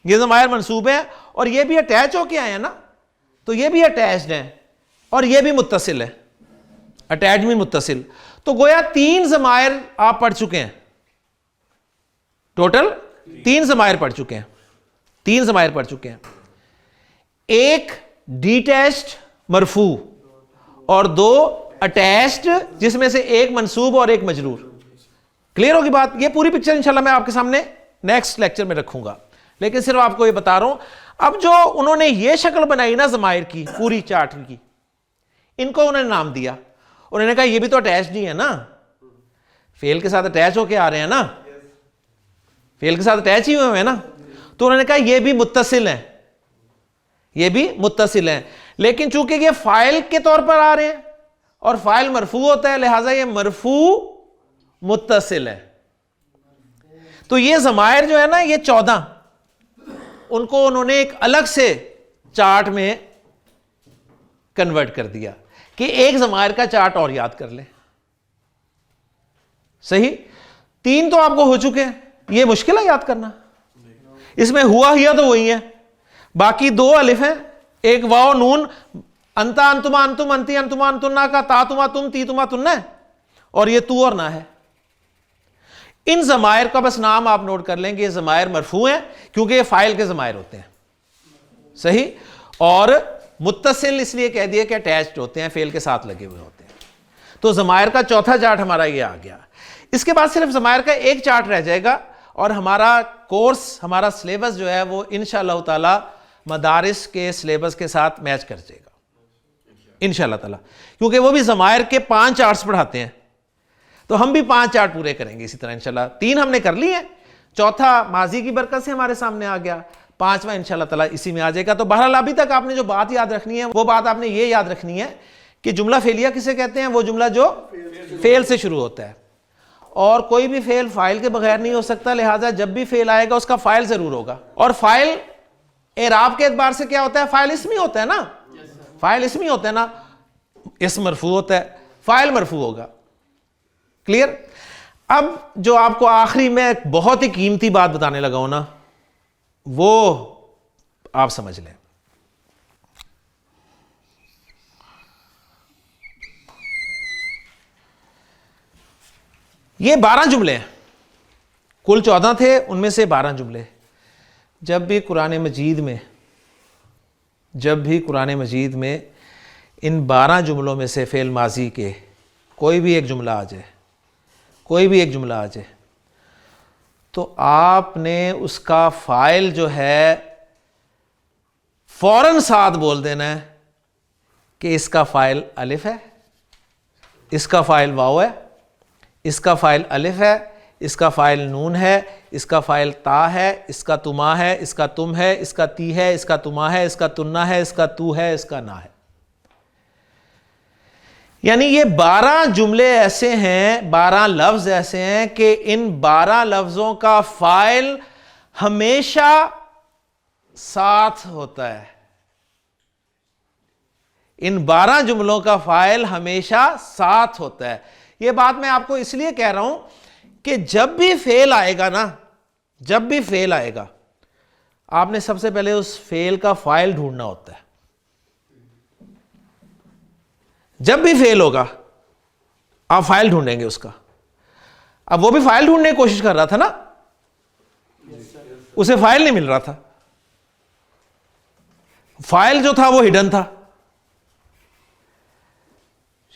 یہ ضمائر منصوب ہیں, اور یہ بھی اٹیچ ہو کے آئے ہیں نا, تو یہ بھی اٹیچڈ ہیں, اور یہ بھی متصل ہے, اٹیچ بھی متصل. تو گویا 3 ضمائر آپ پڑھ چکے ہیں, ٹوٹل 3 ضمائر پڑھ چکے ہیں, 3 ضمائر پڑھ چکے ہیں. ایک ڈیٹیچڈ مرفوع اور 2 اٹیچڈ, جس میں سے ایک منصوب اور ایک مجرور. کلیئر ہوگی بات؟ یہ پوری پکچر انشاءاللہ میں آپ کے سامنے نیکسٹ لیکچر میں رکھوں گا, لیکن صرف آپ کو یہ بتا رہا ہوں. اب جو انہوں نے یہ شکل بنائی نا ضمائر کی, پوری چارٹ کی, ان کو انہوں نے نام دیا. انہوں نے کہا یہ بھی تو اٹیچڈ ہی ہے نا, فعل کے ساتھ اٹیچ ہو کے آ رہے ہیں نا, فعل کے ساتھ اٹیچ ہی ہوئے ہیں نا, تو انہوں نے کہا یہ بھی متصل ہیں, یہ بھی متصل ہیں. لیکن چونکہ یہ فاعل کے طور پر آ رہے ہیں اور فاعل مرفوع ہوتا ہے, لہٰذا یہ مرفوع متصل ہے. تو یہ ضمائر جو ہے نا, یہ 14, ان کو انہوں نے ایک الگ سے چارٹ میں کنورٹ کر دیا کہ ایک ضمائر کا چارٹ اور یاد کر لیں. صحیح, 3 تو آپ کو ہو چکے ہیں, یہ مشکل ہے یاد کرنا. اس میں ہوا ہیا تو وہی ہے, باقی 2 الف ہیں, ایک واو, نون, انتا, انتما, انتم, انتی, انتما, انتنا کا تا, تما, تم, تی, تما, تننا ہے, اور یہ تو اور نہ ہے. ان ضمائر کا بس نام آپ نوٹ کر لیں کہ یہ ضمائر مرفوع ہیں, کیونکہ یہ فاعل کے ضمائر ہوتے ہیں. صحیح. اور متصل اس لیے کہہ دیا کہ اٹیچڈ ہوتے ہیں, فعل کے ساتھ لگے ہوئے ہوتے ہیں. تو ضمائر کا چوتھا چارٹ ہمارا یہ آ گیا. اس کے بعد صرف ضمائر کا ایک چارٹ رہ جائے گا اور ہمارا کورس, ہمارا سلیبس جو ہے وہ انشاءاللہ تعالی مدارس کے سلیبس کے ساتھ میچ کر جائے گا انشاءاللہ تعالی, کیونکہ وہ بھی ضمائر کے 5 چارٹس پڑھاتے ہیں. تو ہم بھی 5 چارٹ پورے کریں گے اسی طرح انشاءاللہ. 3 ہم نے کر لی ہیں, چوتھا ماضی کی برکت سے ہمارے سامنے آ گیا, 5واں انشاءاللہ تعالی اسی میں آ جائے گا. تو بہرحال ابھی تک آپ نے جو بات یاد رکھنی ہے وہ بات آپ نے یہ یاد رکھنی ہے کہ جملہ فعلیہ کسے کہتے ہیں؟ وہ جملہ جو فعل سے شروع ہوتا ہے, اور کوئی بھی فعل فاعل کے بغیر نہیں ہو سکتا, لہٰذا جب بھی فعل آئے گا اس کا فاعل ضرور ہوگا. اور فاعل اعراب کے اعتبار سے کیا ہوتا ہے؟ فاعل اسمی ہوتا ہے نا, فاعل اسمی ہوتا ہے نا, اسم مرفوع ہوتا ہے, فاعل مرفوع ہوگا. کلیئر؟ اب جو آپ کو آخری میں بہت ہی قیمتی بات بتانے لگا ہوں نا, وہ آپ سمجھ لیں. یہ 12 جملے ہیں, کل 14 تھے, ان میں سے 12 جملے. جب بھی قرآن مجید میں ان 12 جملوں میں سے فعل ماضی کے کوئی بھی ایک جملہ آ جائے, تو آپ نے اس کا فاعل جو ہے فوراً ساتھ بول دینا ہے کہ اس کا فاعل الف ہے, اس کا فاعل واو ہے, اس کا فاعل الف ہے, اس کا فاعل نون ہے, اس کا فاعل تا ہے, اس کا تما ہے, اس کا تم ہے, اس کا تی ہے, اس کا تما ہے, اس کا تنا ہے, اس کا تو ہے, اس کا نا ہے. یعنی یہ 12 جملے ایسے ہیں, 12 لفظ ایسے ہیں کہ ان 12 لفظوں کا فاعل ہمیشہ ساتھ ہوتا ہے. ان 12 جملوں کا فاعل ہمیشہ ساتھ ہوتا ہے. یہ بات میں آپ کو اس لیے کہہ رہا ہوں کہ جب بھی فعل آئے گا, آپ نے سب سے پہلے اس فعل کا فاعل ڈھونڈنا ہوتا ہے. جب بھی فعل ہوگا آپ فاعل ڈھونڈیں گے اس کا. اب وہ بھی فاعل ڈھونڈنے کی کوشش کر رہا تھا نا, اسے فاعل نہیں مل رہا تھا, فاعل جو تھا وہ ہڈن تھا.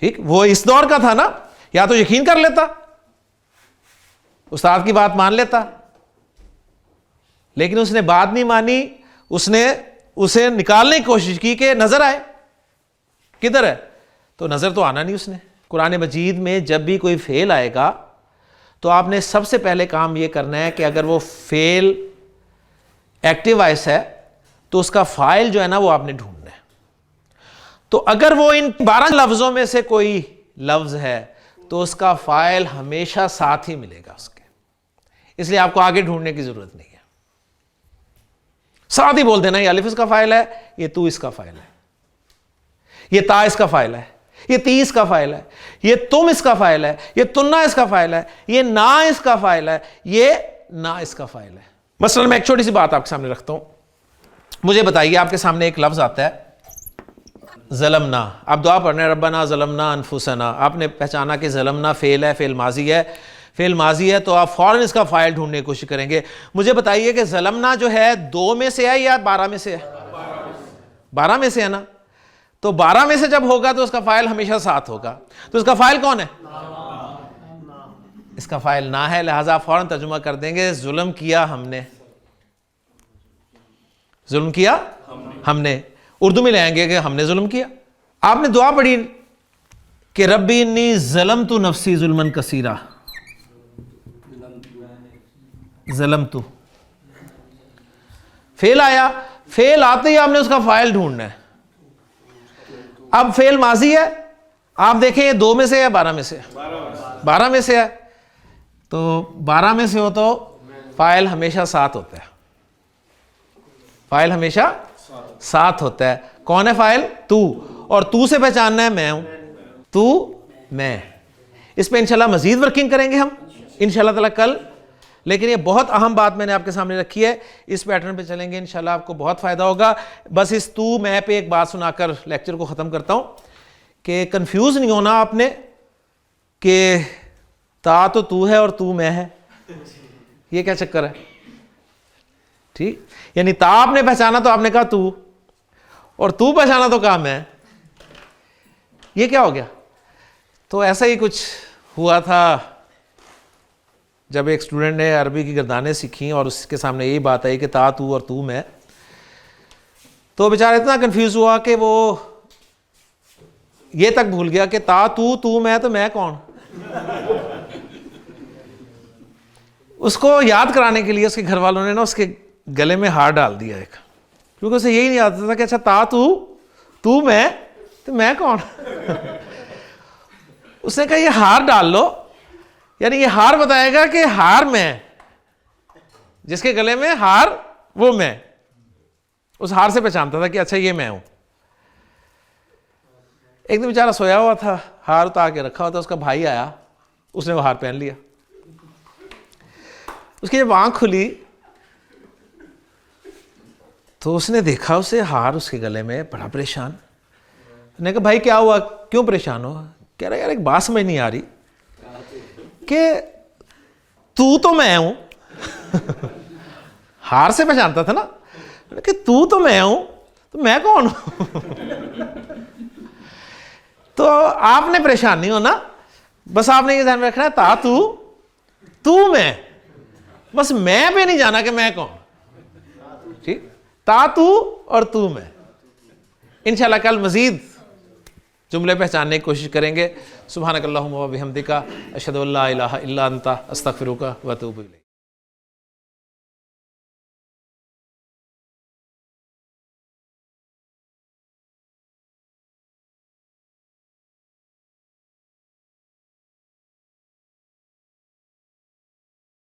ٹھیک, وہ اس دور کا تھا نا, یا تو یقین کر لیتا, استاد کی بات مان لیتا, لیکن اس نے بات نہیں مانی, اس نے اسے نکالنے کی کوشش کی کہ نظر آئے کدھر ہے, تو نظر تو آنا نہیں اس نے. قرآن مجید میں جب بھی کوئی فعل آئے گا تو آپ نے سب سے پہلے کام یہ کرنا ہے کہ اگر وہ فعل ایکٹیو وائس ہے تو اس کا فاعل جو ہے نا وہ آپ نے ڈھونڈنا ہے. تو اگر وہ ان 12 لفظوں میں سے کوئی لفظ ہے تو اس کا فاعل ہمیشہ ساتھ ہی ملے گا اس کے, اس لیے آپ کو آگے ڈھونڈنے کی ضرورت نہیں ہے, ساتھ ہی بول دینا یہ الف اس کا فاعل ہے, یہ تو اس کا فاعل ہے, یہ تا اس کا فاعل ہے, یہ تی اس کا فاعل ہے, یہ تم اس کا فاعل ہے, یہ تنا اس کا فاعل ہے, یہ نا اس کا فاعل ہے, یہ نا اس کا فاعل ہے. مثلا میں ایک چھوٹی سی بات آپ کے سامنے رکھتا ہوں. مجھے بتائیے, آپ کے سامنے ایک لفظ آتا ہے ظلمنا, آپ دعا پڑھ رہے ہیں ربنا ظلمنا انفسنا, آپ نے پہچانا کہ ظلمنا فعل ہے, فعل ماضی ہے, تو آپ فوراً اس کا فاعل ڈھونڈنے کی کوشش کریں گے. مجھے بتائیے کہ ظلمنا جو ہے 2 میں سے ہے یا 12 میں سے ہے؟ 12 میں سے ہے نا. تو 12 میں سے جب ہوگا تو اس کا فاعل ہمیشہ ساتھ ہوگا. تو اس کا فاعل کون ہے؟ اس کا فاعل نہ ہے, لہٰذا فوراً ترجمہ کر دیں گے ظلم کیا ہم نے, ظلم کیا ہم نے. اردو میں لے آئیں گے کہ ہم نے ظلم کیا. آپ نے دعا پڑھی کہ ربی انی ظلمت نفسی ظلما کثیرا, ظلمت فعل آیا, فعل آتے ہی آپ نے اس کا فاعل ڈھونڈنا ہے. اب فعل ماضی ہے, آپ دیکھیں یہ 2 میں سے ہے 12 میں سے؟ 12 میں سے ہے. تو 12 میں سے ہو تو فاعل ہمیشہ ساتھ ہوتا ہے, فاعل ہمیشہ ساتھ ہوتا ہے. کون ہے فاعل؟ تو, اور تو سے پہچاننا ہے میں ہوں, تو میں. اس پہ انشاءاللہ مزید ورکنگ کریں گے ہم انشاءاللہ تعالی کل, لیکن یہ بہت اہم بات میں نے آپ کے سامنے رکھی ہے. اس پیٹرن پہ چلیں گے انشاءاللہ آپ کو بہت فائدہ ہوگا. بس اس تو میں پہ ایک بات سنا کر لیکچر کو ختم کرتا ہوں کہ کنفیوز نہیں ہونا آپ نے کہ تا تو ہے اور تو میں ہے, یہ کیا چکر ہے. ٹھیک, یعنی تا آپ نے پہچانا تو آپ نے کہا تو, اور تو پہچانا تو کام ہے. یہ کیا ہو گیا؟ تو ایسا ہی کچھ ہوا تھا جب ایک اسٹوڈنٹ نے عربی کی گردانیں سیکھیں اور اس کے سامنے یہی بات آئی کہ تا تو اور تو میں. تو بیچارہ اتنا کنفیوز ہوا کہ وہ یہ تک بھول گیا کہ تا تو میں تو میں کون. اس کو یاد کرانے کے لیے اس کے گھر والوں نے نا اس کے گلے میں ہار ڈال دیا ایک, کیونکہ اسے یہی نہیں آتا تھا کہ اچھا تا تو میں تو میں کون. اس نے کہا یہ ہار ڈال لو, یعنی یہ ہار بتائے گا کہ ہار میں, جس کے گلے میں ہار وہ میں. اس ہار سے پہچانتا تھا کہ اچھا یہ میں ہوں. ایک دن بیچارہ سویا ہوا تھا, ہار اتار کے رکھا ہوا تھا, اس کا بھائی آیا, اس نے وہ ہار پہن لیا. اس کی جب آنکھ کھلی تو اس نے دیکھا اسے ہار اس کے گلے میں, بڑا پریشان. نے کہا بھائی کیا ہوا, کیوں پریشان ہو؟ کہہ رہا یار ایک بات سمجھ نہیں آ رہی کہ تو میں ہوں. ہار سے پہچانتا تھا نا کہ تو میں ہوں تو میں کون ہوں. تو آپ نے پریشان نہیں ہونا, بس آپ نے یہ ذہن میں رکھنا ہے تا تو میں, بس میں پہ نہیں جانا کہ میں کون. ٹھیک, تا تو اور تو میں. انشاءاللہ کل مزید جملے پہچاننے کی کوشش کریں گے. سبحانک اللہم و بحمدک اشہد ان لا الہ الا انت استغفرک و اتوب الیک.